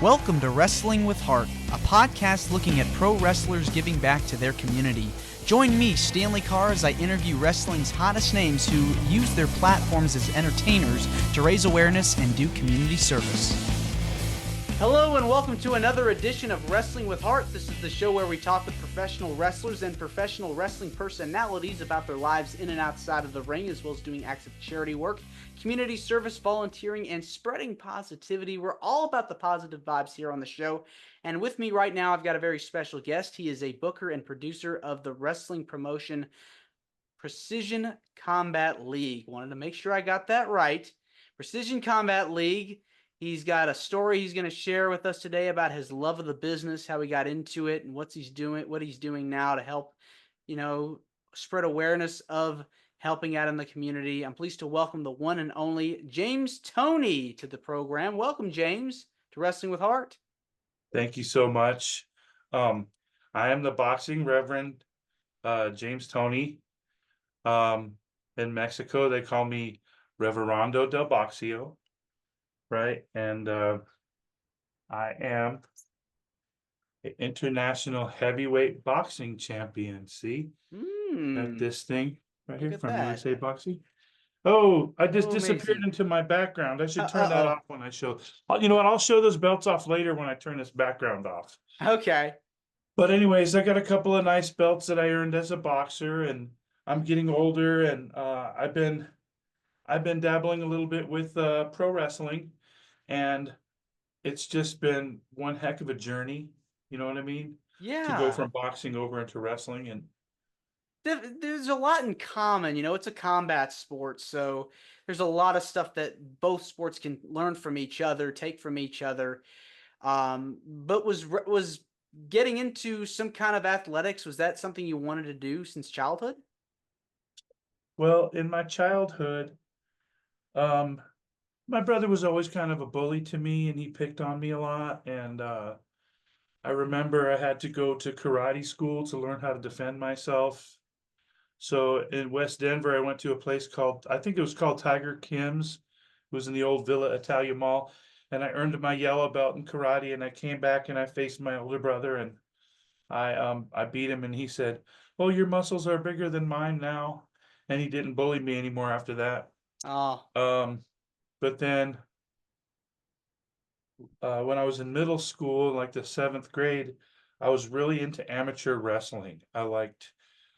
Welcome to Wrestling with Heart, a podcast looking at pro wrestlers giving back to their community. Join me, Stanley Carr, as I interview wrestling's hottest names who use their platforms as entertainers to raise awareness and do community service. Hello and welcome to another edition of Wrestling with Heart. This is the show where we talk with professional wrestlers and professional wrestling personalities about their lives in and outside of the ring, as well as doing acts of charity work, community service, volunteering, and spreading positivity. We're all about the positive vibes here on the show. And with me right now, I've got a very special guest. He is a booker and producer of the wrestling promotion Precision Combat League. Wanted to make sure I got that right. Precision Combat League. He's got a story he's going to share with us today about his love of the business, how he got into it, and what he's doing now to help, spread awareness of helping out in the community. I'm pleased to welcome the one and only James Toney to the program. Welcome, James, to Wrestling with Heart. Thank you so much. I am the boxing Reverend James Toney. In Mexico, they call me Reverendo del Boxeo, right? And I am an international heavyweight boxing champion. See, got this thing right here from USA Boxing. Oh, I just disappeared into my background. I should turn that off when I show. You know what? I'll show those belts off later when I turn this background off. Okay. But anyways, I got a couple of nice belts that I earned as a boxer, and I'm getting older, and I've been dabbling a little bit with pro wrestling, and it's just been one heck of a journey. You know what I mean? Yeah. To go from boxing over into wrestling, and there's a lot in common. It's a combat sport, so there's a lot of stuff that both sports can learn from each other, take from each other. But was getting into some kind of athletics, was that something you wanted to do since childhood? well, in my childhood, my brother was always kind of a bully to me, and he picked on me a lot. And I remember I had to go to karate school to learn how to defend myself. So in West Denver, I went to a place called, I think it was called Tiger Kim's. It was in the old Villa Italia Mall. And I earned my yellow belt in karate, and I came back and I faced my older brother, and I beat him, and he said, "Oh, your muscles are bigger than mine now." And he didn't bully me anymore after that. Oh, But then when I was in middle school, like the seventh grade, I was really into amateur wrestling.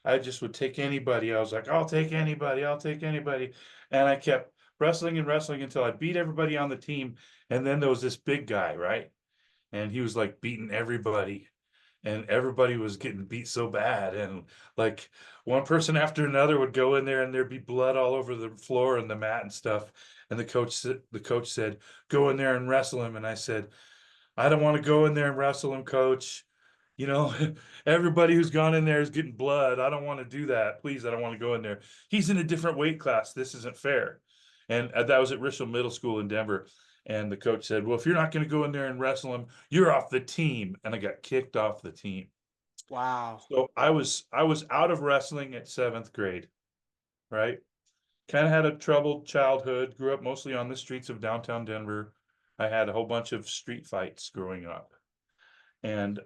I just would take anybody. I was like, I'll take anybody, I'll take anybody. And I kept wrestling and wrestling until I beat everybody on the team. And then there was this big guy, right? And he was like beating everybody. And everybody was getting beat so bad. And like one person after another would go in there, and there'd be blood all over the floor and the mat and stuff. And the coach said, "Go in there and wrestle him." And I said, "I don't want to go in there and wrestle him, coach. You know, everybody who's gone in there is getting blood. I don't want to do that. Please, I don't want to go in there. He's in a different weight class. This isn't fair." And that was at Richland Middle School in Denver. And the coach said, "Well, if you're not going to go in there and wrestle him, you're off the team." And I got kicked off the team. wow. So I was out of wrestling at seventh grade, right? Kind of had a troubled childhood, grew up mostly on the streets of downtown Denver. I had a whole bunch of street fights growing up. And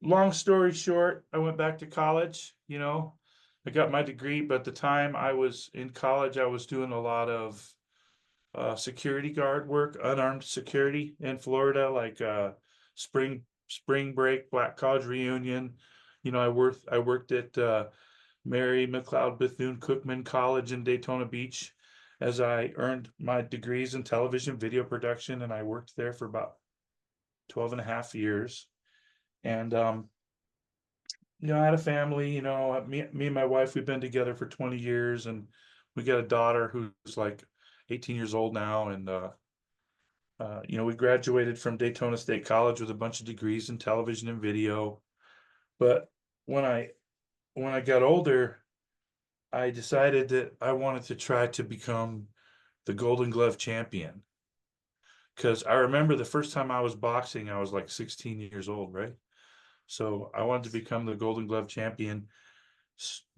long story short, I went back to college. I got my degree, but the time I was in college, I was doing a lot of security guard work, unarmed security in Florida, like spring break, Black College reunion. I worked at Mary McLeod Bethune Cookman College in Daytona Beach, as I earned my degrees in television video production, and I worked there for about 12 and a half years. And I had a family. Me and my wife, we've been together for 20 years, and we got a daughter who's like 18 years old now. And we graduated from Daytona State College with a bunch of degrees in television and video. But when I got older, I decided that I wanted to try to become the Golden Glove champion. Because I remember the first time I was boxing, I was like 16 years old, right? So I wanted to become the Golden Glove champion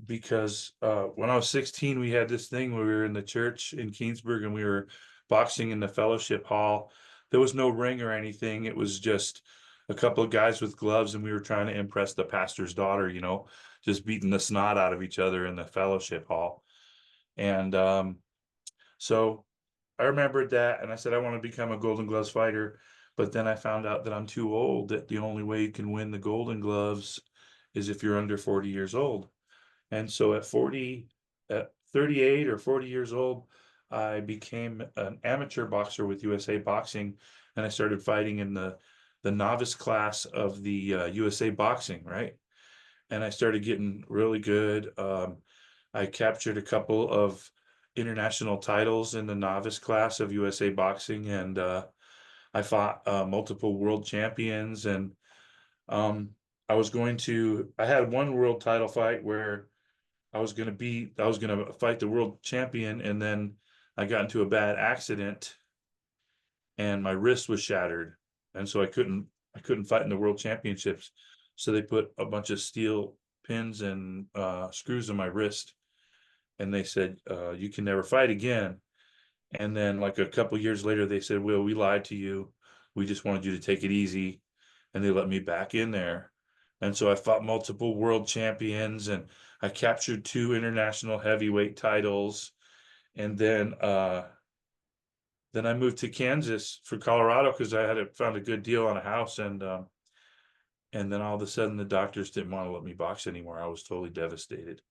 because when I was 16, we had this thing where we were in the church in Keensburg, and we were boxing in the fellowship hall. There was no ring or anything. It was just a couple of guys with gloves, and we were trying to impress the pastor's daughter, just beating the snot out of each other in the fellowship hall. And so I remembered that, and I said, I want to become a Golden Gloves fighter. But then I found out that I'm too old, that the only way you can win the Golden Gloves is if you're under 40 years old. And so at 38 or 40 years old, I became an amateur boxer with USA Boxing, and I started fighting in the novice class of the USA Boxing, right? And I started getting really good. I captured a couple of international titles in the novice class of USA Boxing, and I fought multiple world champions. And um, I had one world title fight where I was going to fight the world champion, and then I got into a bad accident, and my wrist was shattered, and so I couldn't fight in the world championships. So they put a bunch of steel pins and screws in my wrist, and they said, you can never fight again. And then like a couple years later, they said, well, we lied to you. We just wanted you to take it easy. And they let me back in there. And so I fought multiple world champions, and I captured 2 international heavyweight titles. And then I moved to Kansas for Colorado because I had found a good deal on a house. And then all of a sudden the doctors didn't want to let me box anymore. I was totally devastated.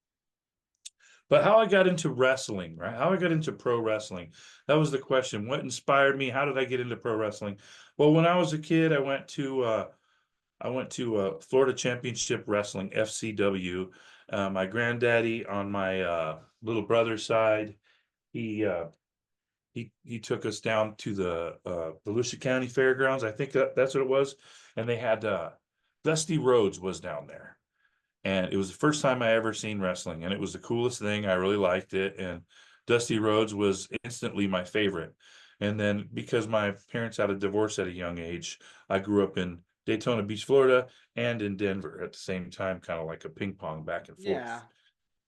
But how I got into wrestling, right? How I got into pro wrestling. That was the question. What inspired me? How did I get into pro wrestling? Well, when I was a kid, I went to Florida Championship Wrestling, FCW. My granddaddy on my little brother's side, he he took us down to the Volusia County Fairgrounds. I think that's what it was, and they had Dusty Rhodes was down there. And it was the first time I ever seen wrestling, and it was the coolest thing. I really liked it, and Dusty Rhodes was instantly my favorite. And then because my parents had a divorce at a young age, I grew up in Daytona Beach, Florida, and in Denver at the same time, kind of like a ping pong back and Yeah. forth.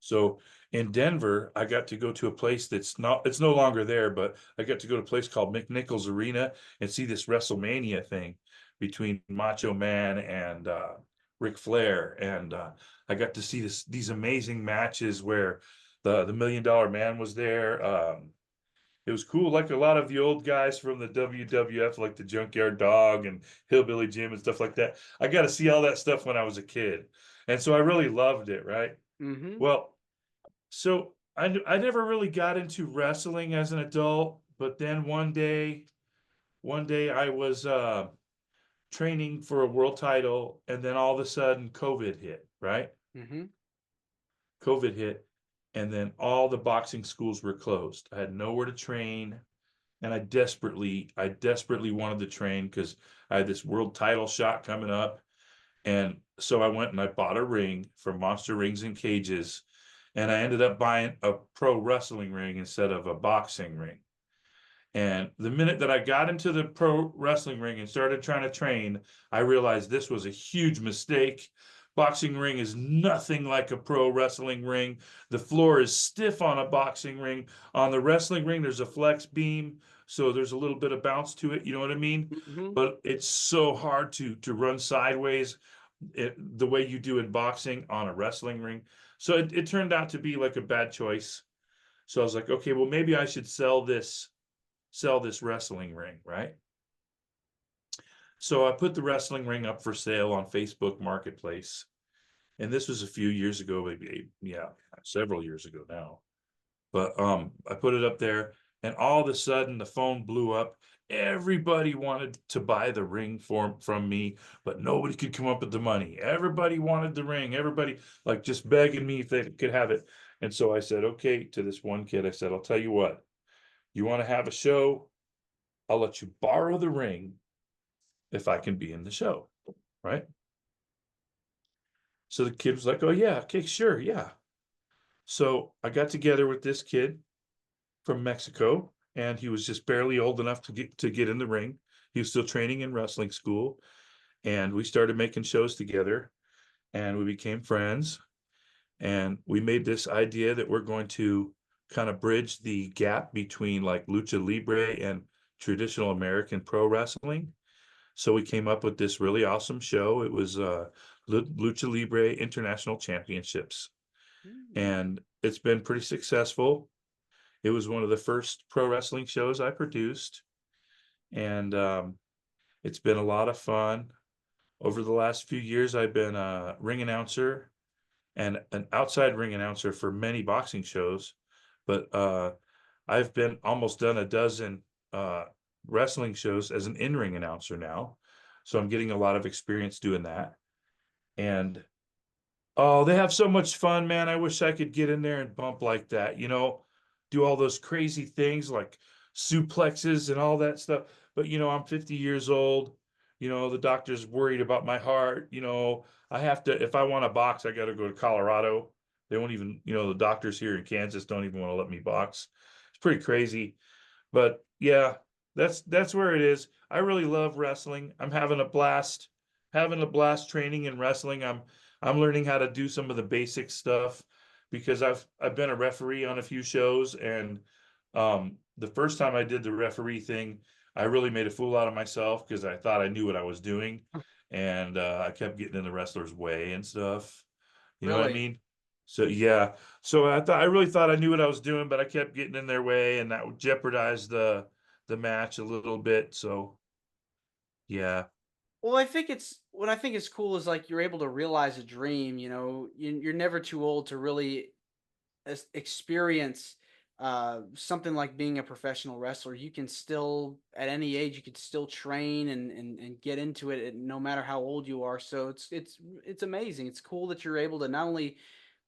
So in Denver, I got to go to a place it's no longer there, but I got to go to a place called McNichols Arena and see this WrestleMania thing between Macho Man and Ric Flair. And I got to see these amazing matches where the Million Dollar Man was there. It was cool, like a lot of the old guys from the WWF, like the Junkyard Dog and Hillbilly Jim and stuff like that. I got to see all that stuff when I was a kid. And so I really loved it, right? Mm-hmm. Well, so I never really got into wrestling as an adult, but then one day I was training for a world title, and then all of a sudden COVID hit, right? Mm-hmm. COVID hit, and then all the boxing schools were closed. I had nowhere to train, and I desperately wanted to train because I had this world title shot coming up. And so I went and I bought a ring from Monster Rings and Cages, and I ended up buying a pro wrestling ring instead of a boxing ring. And the minute that I got into the pro wrestling ring and started trying to train, I realized this was a huge mistake. Boxing ring is nothing like a pro wrestling ring. The floor is stiff on a boxing ring. On the wrestling ring, there's a flex beam, so there's a little bit of bounce to it. You know what I mean? Mm-hmm. But it's so hard to run sideways the way you do in boxing on a wrestling ring. So it turned out to be like a bad choice. So I was like, okay, well, maybe I should sell this wrestling ring, right? So I put the wrestling ring up for sale on Facebook Marketplace. And this was a few years ago, maybe, yeah, several years ago now. But I put it up there, and all of a sudden the phone blew up. Everybody wanted to buy the ring from me, but nobody could come up with the money. Everybody wanted the ring. Everybody like just begging me if they could have it. And so I said, okay, to this one kid, I said, I'll tell you what, you want to have a show? I'll let you borrow the ring if I can be in the show, right? So the kid was like, oh yeah, okay, sure, yeah. So I got together with this kid from Mexico, and he was just barely old enough to get in the ring. He was still training in wrestling school, and we started making shows together, and we became friends. And we made this idea that we're going to kind of bridge the gap between like lucha libre and traditional American pro wrestling. So we came up with this really awesome show. It was Lucha Libre International Championships, Mm. and it's been pretty successful. It was one of the first pro wrestling shows I produced, and it's been a lot of fun. Over the last few years, I've been a ring announcer and an outside ring announcer for many boxing shows, but I've been almost done a dozen uh, wrestling shows as an in-ring announcer now. So I'm getting a lot of experience doing that. And oh, they have so much fun, man. I wish I could get in there and bump like that, do all those crazy things like suplexes and all that stuff. But, I'm 50 years old. The doctor's worried about my heart. I have to, if I want to box, I got to go to Colorado. They won't even, the doctors here in Kansas don't even want to let me box. It's pretty crazy. But yeah, that's where it is. I really love wrestling. I'm having a blast training in wrestling. I'm learning how to do some of the basic stuff because I've been a referee on a few shows, and the first time I did the referee thing, I really made a fool out of myself because I thought I knew what I was doing, and I kept getting in the wrestler's way and stuff. You know what I Really? mean? So yeah. So I really thought I knew what I was doing, but I kept getting in their way, and that would jeopardize the match a little bit. So yeah. Well, I think it's what I think is cool is like you're able to realize a dream. You're never too old to really experience something like being a professional wrestler. You can still, at any age, you can still train and get into it, no matter how old you are. So it's amazing. It's cool that you're able to not only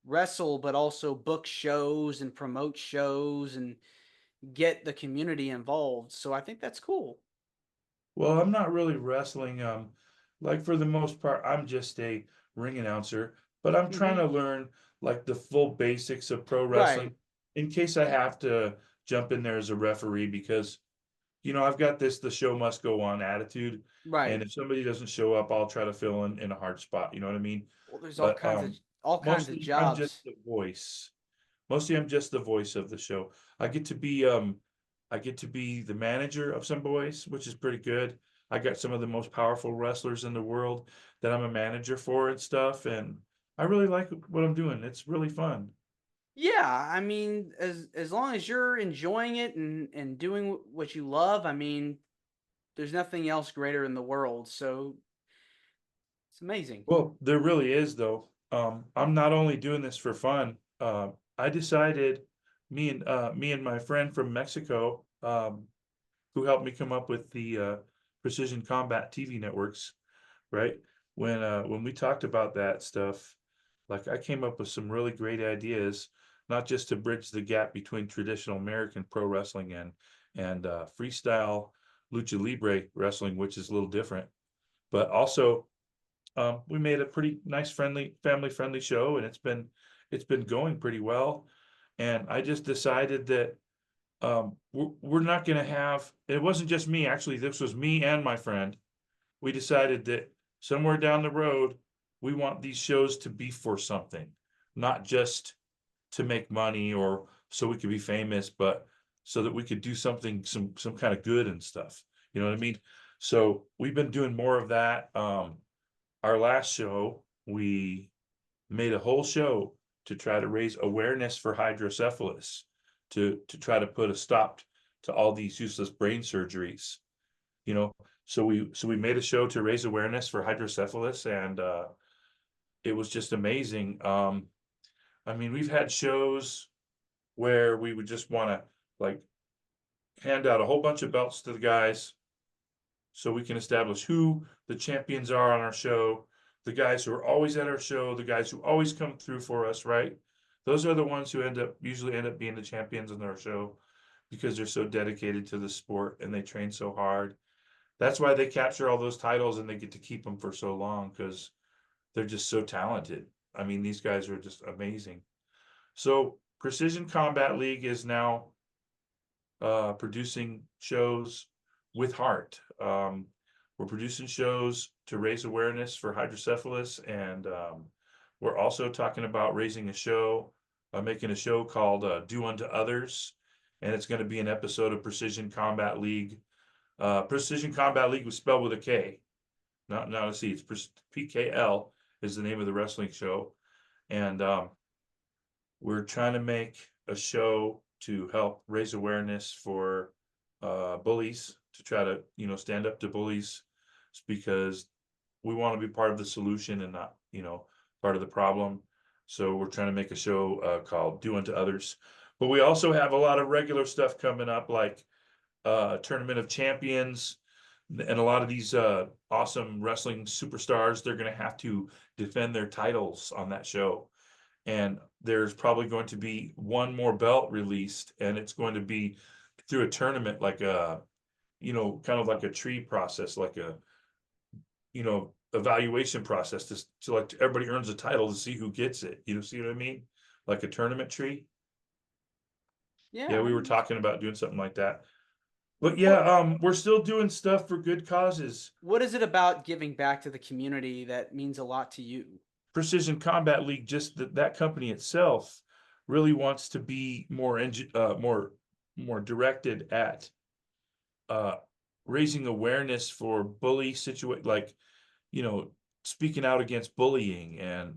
wrestle but also book shows and promote shows and get the community involved. So I think that's cool. Well, I'm not really wrestling. Like for the most part, I'm just a ring announcer, but I'm trying Hmm. to learn like the full basics of pro Right, wrestling in case I have to jump in there as a referee because, I've got the show must go on attitude. And right. if somebody doesn't show up, I'll try to fill in a hard spot. You know what I mean? Well, there's But all kinds of mostly I'm just jobs. the voice. Mostly I'm just the voice of the show. I get to be the manager of some boys, which is pretty good. I got some of the most powerful wrestlers in the world that I'm a manager for and stuff, and I really like what I'm doing. It's really fun. Yeah, I mean, as long as you're enjoying it and doing what you love, I mean, there's nothing else greater in the world. So it's amazing. Well, there really is though. I'm not only doing this for fun. I decided, me and my friend from Mexico, who helped me come up with the Precision Combat TV networks, right? When we talked about that stuff, like I came up with some really great ideas, not just to bridge the gap between traditional American pro wrestling and freestyle lucha libre wrestling, which is a little different, but also we made a pretty nice, friendly, family friendly show, and it's been going pretty well. And I just decided that we're not going to have. It wasn't just me, actually. This was me and my friend. We decided that somewhere down the road, we want these shows to be for something, not just to make money or so we could be famous, but so that we could do something, some kind of good and stuff. You know what I mean? So we've been doing more of that. Our last show, we made a whole show to try to raise awareness for hydrocephalus, to try to put a stop to all these useless brain surgeries. You know, so we made a show to raise awareness for hydrocephalus, and it was just amazing. I mean, we've had shows where we would just want to like hand out a whole bunch of belts to the guys so we can establish who the champions are on our show, the guys who are always at our show, the guys who always come through for us, right? Those are the ones who usually end up being the champions on our show because they're so dedicated to the sport and they train so hard. That's why they capture all those titles and they get to keep them for so long because they're just so talented. I mean, these guys are just amazing. So Precision Combat League is now producing shows with heart. We're producing shows to raise awareness for hydrocephalus, and we're also talking about raising a show making a show called Do Unto Others, and it's going to be an episode of Precision Combat League. Precision Combat League was spelled with a K, not a C. It's PKL is the name of the wrestling show, and we're trying to make a show to help raise awareness for bullies, to try to stand up to bullies, because we want to be part of the solution and not part of the problem. So we're trying to make a show called Do Unto Others. But we also have a lot of regular stuff coming up, like Tournament of Champions, and a lot of these awesome wrestling superstars. They're going to have to defend their titles on that show, and there's probably going to be one more belt released, and it's going to be through a tournament, like a kind of like a tree process, like a evaluation process, to like everybody earns a title to see who gets it. See what I mean? Like a tournament tree. Yeah, Yeah. we were talking about doing something like that. But yeah, What we're still doing stuff for good causes. what is it about giving back to the community that means a lot to you? Precision Combat League, just that company itself, really wants to be more directed at uh raising awareness for bully situation, like speaking out against bullying, and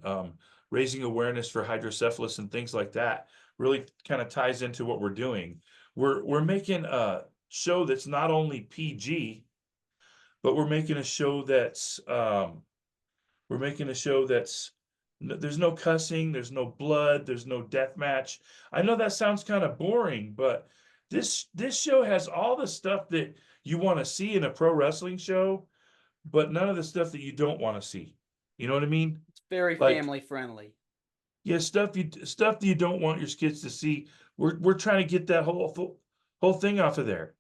raising awareness for hydrocephalus and things like that. Really kind of ties into what we're doing. We're making a show that's not only PG, but we're making a show that's there's no cussing, there's no blood, there's no death match. I know that sounds kind of boring, but this show has all the stuff that you want to see in a pro wrestling show, but none of the stuff that you don't want to see. You know what I mean? It's very Like, family friendly. yeah, stuff that you don't want your kids to see. We're trying to get that whole thing off of there,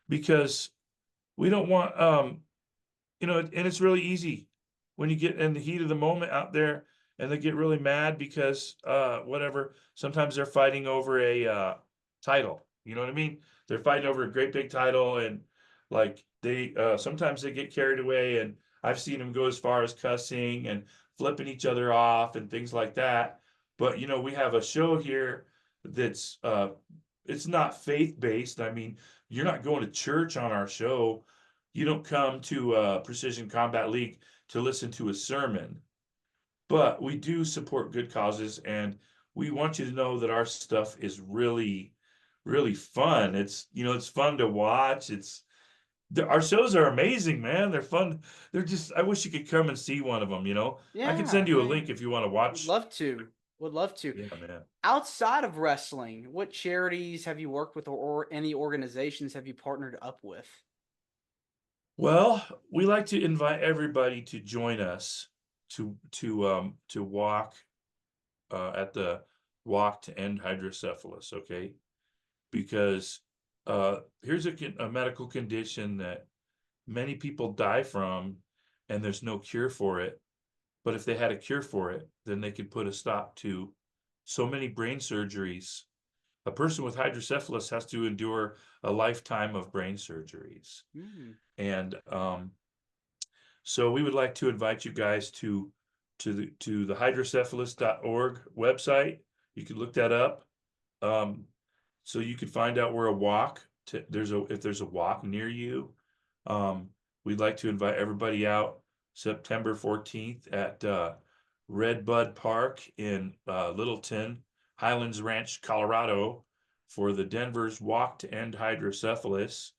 because we don't want and it's really easy when you get in the heat of the moment out there, and they get really mad because whatever. Sometimes they're fighting over a title. You know what I mean? They're fighting over a great big title, and like they sometimes they get carried away, and I've seen them go as far as cussing and flipping each other off and things like that. But we have a show here that's it's not faith based. I mean, you're not going to church on our show. You don't come to Precision Combat League to listen to a sermon, but we do support good causes, and we want you to know that our stuff is really, really fun. It's fun to watch. Our shows are amazing, man. They're fun. I wish you could come and see one of them. I can Yeah, send you a link if you want to would watch. love to. Would love to. Yeah, man. Outside of wrestling, what charities have you worked with, or any organizations have you partnered up with? Well, we like to invite everybody to join us to walk at the Walk to End Hydrocephalus, okay? Because here's a medical condition that many people die from, and there's no cure for it. But if they had a cure for it, then they could put a stop to so many brain surgeries. A person with hydrocephalus has to endure a lifetime of brain surgeries. Mm. And so we would like to invite you guys to the hydrocephalus.org website. You can look that up. So you can find out where if there's a walk near you. We'd like to invite everybody out September 14th at Red Bud Park in Littleton, Highlands Ranch, Colorado, for the Denver's Walk to End Hydrocephalus.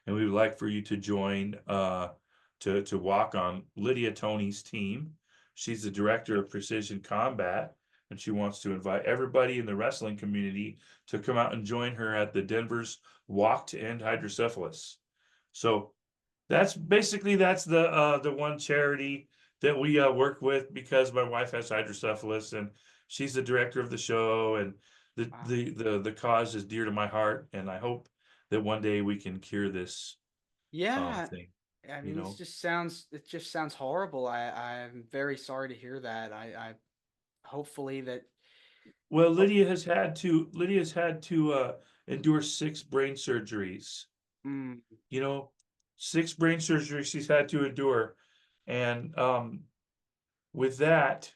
And we would like for you to join to walk on Lydia Toney's team. She's the director of Precision Combat, and she wants to invite everybody in the wrestling community to come out and join her at the Denver's Walk to End Hydrocephalus. So that's the one charity that we work with, because my wife has hydrocephalus, and she's the director of the show, and the cause is dear to my heart, and I hope that one day we can cure this Yeah, thing. I You mean, know, it just sounds horrible. I'm very sorry to hear that. I hopefully that. well, Hope, Lydia's had to endure 6 brain surgeries. mm, You know, 6 brain surgeries she's had to endure, and with that,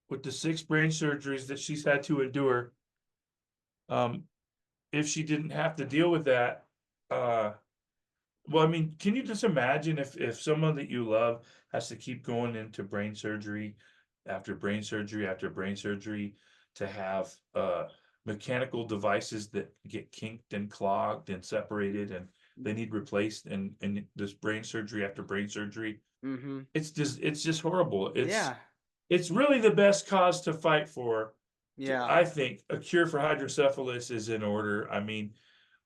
with the 6 brain surgeries that she's had to endure, if she didn't have to deal with that, well, I mean, can you just imagine if someone that you love has to keep going into brain surgery after brain surgery after brain surgery to have mechanical devices that get kinked and clogged and separated and they need replaced and this brain surgery after brain surgery. Mm-hmm. It's just horrible. Yeah. It's really the best cause to fight for. Yeah. I think a cure for hydrocephalus is in order. I mean,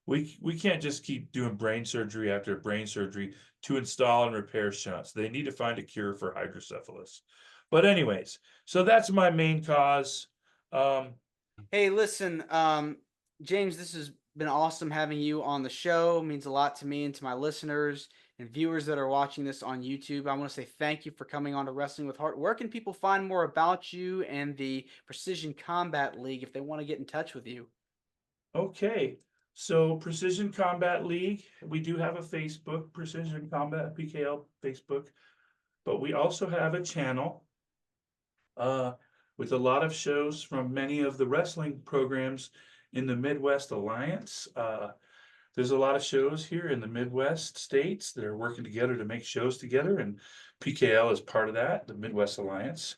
we can't just keep doing brain surgery after brain surgery to install and repair shunts. They need to find a cure for hydrocephalus. But anyways, so that's my main cause. Hey, listen, James, this has been awesome having you on the show. It means a lot to me and to my listeners and viewers that are watching this on YouTube. I want to say thank you for coming on to Wrestling with Heart. Where can people find more about you and the Precision Combat League if they want to get in touch with you? Okay, so Precision Combat League, we do have a Facebook, Precision Combat PKL Facebook, but we also have a channel with a lot of shows from many of the wrestling programs in the Midwest Alliance. There's a lot of shows here in the Midwest states that are working together to make shows together, and PKL is part of that, the Midwest Alliance.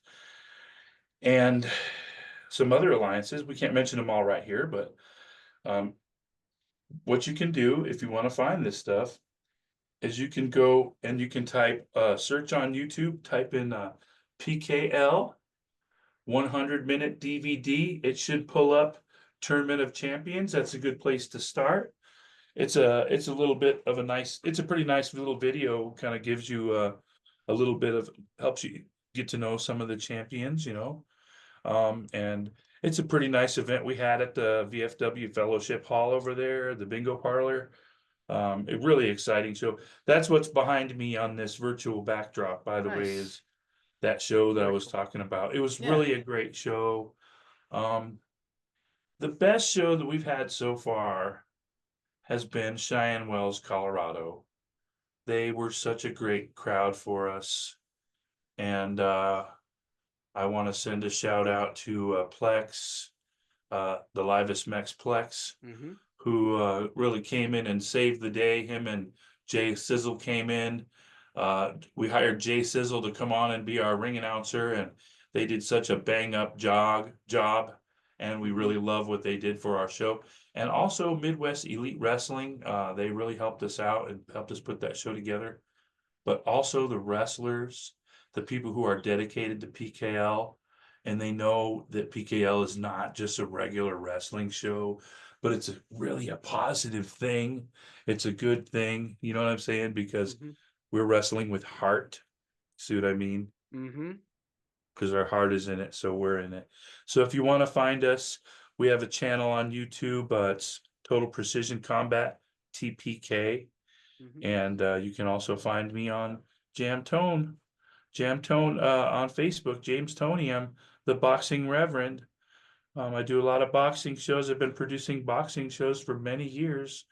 And some other alliances, we can't mention them all right here, but what you can do if you want to find this stuff is you can go and you can type search on YouTube, type in PKL 100-minute DVD. It should pull up Tournament of Champions. That's a good place to start. It's a little bit of it's a pretty nice little video, kind of gives you a little bit of, helps you get to know some of the champions, and it's a pretty nice event we had at the VFW Fellowship Hall over there, the bingo parlor. A really exciting show. That's what's behind me on this virtual backdrop, by the way, is that show that I was talking about. It was really a great show. The best show that we've had so far has been Cheyenne Wells, Colorado. They were such a great crowd for us. And I want to send a shout out to Plex, the Livest Mex Plex, who really came in and saved the day. Him and Jay Sizzle came in. We hired Jay Sizzle to come on and be our ring announcer, and they did such a bang up job, and we really love what they did for our show. And also Midwest Elite Wrestling, they really helped us out and helped us put that show together. But also the wrestlers, the people who are dedicated to PKL, and they know that PKL is not just a regular wrestling show, but it's really a positive thing. It's a good thing, you know what I'm saying? Because we're wrestling with heart. See what I mean? Because our heart is in it, so we're in it. So if you want to find us, we have a channel on YouTube. It's Total Precision Combat, TPK. And you can also find me on James Toney on Facebook, James Toney. I'm the Boxing Reverend. I do a lot of boxing shows. I've been producing boxing shows for many years.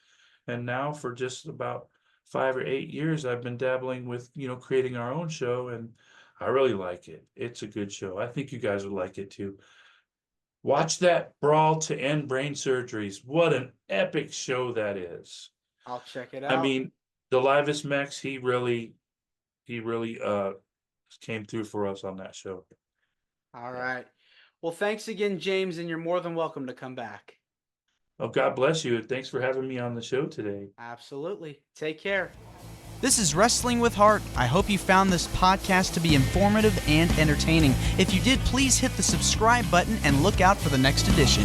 And now for just about 5 or 8 years, I've been dabbling with, creating our own show. And I really like it. It's a good show. I think you guys would like it too. Watch that Brawl to End Brain Surgeries. What an epic show that is. I'll check it out. I mean, the Livest Mex, he really came through for us on that show. All right. Well, thanks again, James, and you're more than welcome to come back. Oh, God bless you. Thanks for having me on the show today. Absolutely. Take care. This is Wrestling with Heart. I hope you found this podcast to be informative and entertaining. If you did, please hit the subscribe button and look out for the next edition.